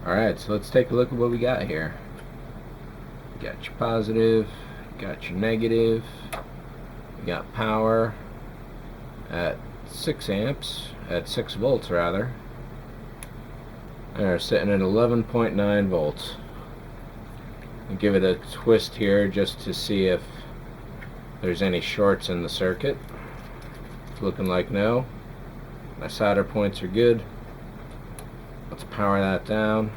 Alright, so let's take a look at what we got here. You got your positive, got your negative, you got power at 6 amps, at 6 volts rather. And we're sitting at 11.9 volts. I'll give it a twist here just to see if there's any shorts in the circuit. It's looking like no. My solder points are good. Let's power that down.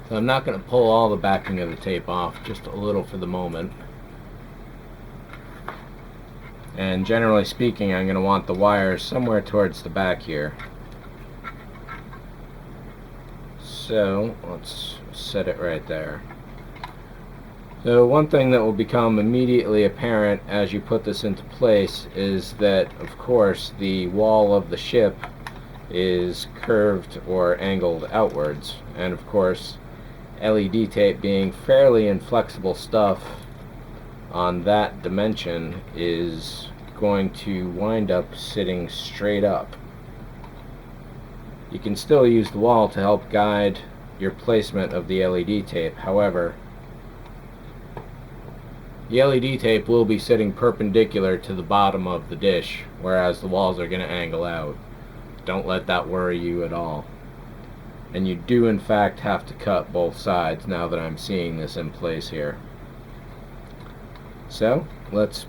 So I'm not going to pull all the backing of the tape off, just a little for the moment. And generally speaking, I'm going to want the wires somewhere towards the back here. So let's set it right there. So one thing that will become immediately apparent as you put this into place is that, of course, the wall of the ship is curved or angled outwards. And of course, LED tape being fairly inflexible stuff on that dimension is going to wind up sitting straight up. You can still use the wall to help guide your placement of the LED tape. However, the LED tape will be sitting perpendicular to the bottom of the dish, whereas the walls are going to angle out. Don't let that worry you at all. And you do in fact have to cut both sides now that I'm seeing this in place here. So let's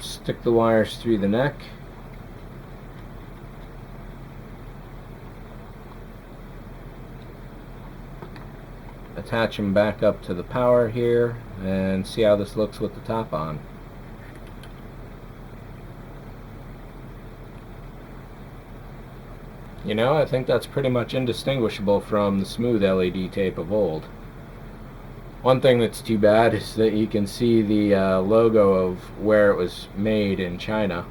stick the wires through the neck. Attach them back up to the power here and see how this looks with the top on. You know, I think that's pretty much indistinguishable from the smooth LED tape of old. One thing that's too bad is that you can see the logo of where it was made in China.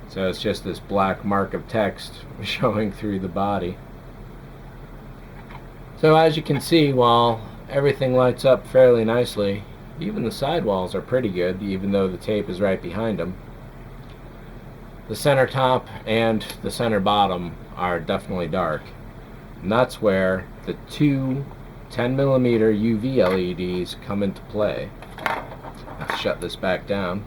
So it's just this black mark of text showing through the body. So as you can see, while everything lights up fairly nicely, even the sidewalls are pretty good, even though the tape is right behind them. The center top and the center bottom are definitely dark. And that's where the two 10mm UV LEDs come into play. Let's shut this back down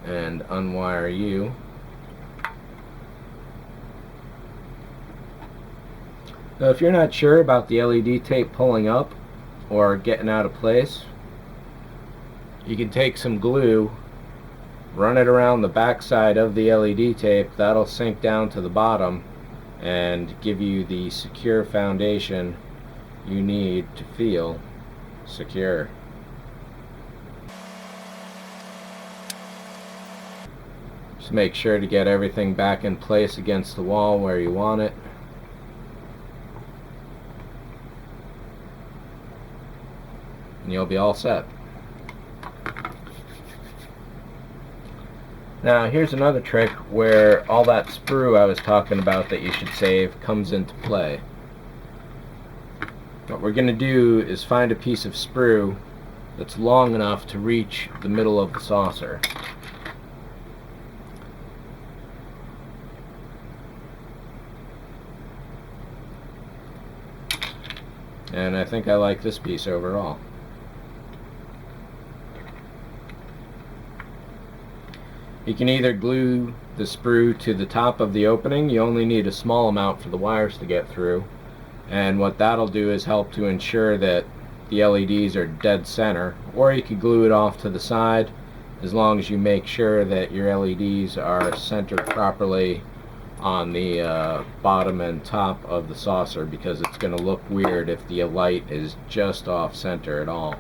and unwire you. So if you're not sure about the LED tape pulling up or getting out of place, you can take some glue, run it around the back side of the LED tape. That'll sink down to the bottom and give you the secure foundation you need to feel secure. Just make sure to get everything back in place against the wall where you want it. And you'll be all set. Now here's another trick where all that sprue I was talking about that you should save comes into play. What we're going to do is find a piece of sprue that's long enough to reach the middle of the saucer. And I think I like this piece overall. You can either glue the sprue to the top of the opening. You only need a small amount for the wires to get through. And what that'll do is help to ensure that the LEDs are dead center. Or you could glue it off to the side, as long as you make sure that your LEDs are centered properly on the bottom and top of the saucer, because it's going to look weird if the light is just off center at all.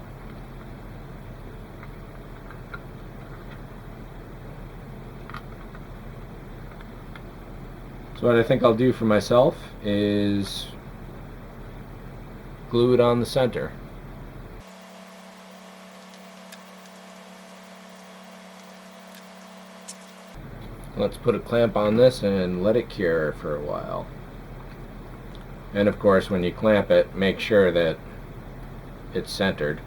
So what I think I'll do for myself is glue it on the center. Let's put a clamp on this and let it cure for a while. And of course, when you clamp it, make sure that it's centered.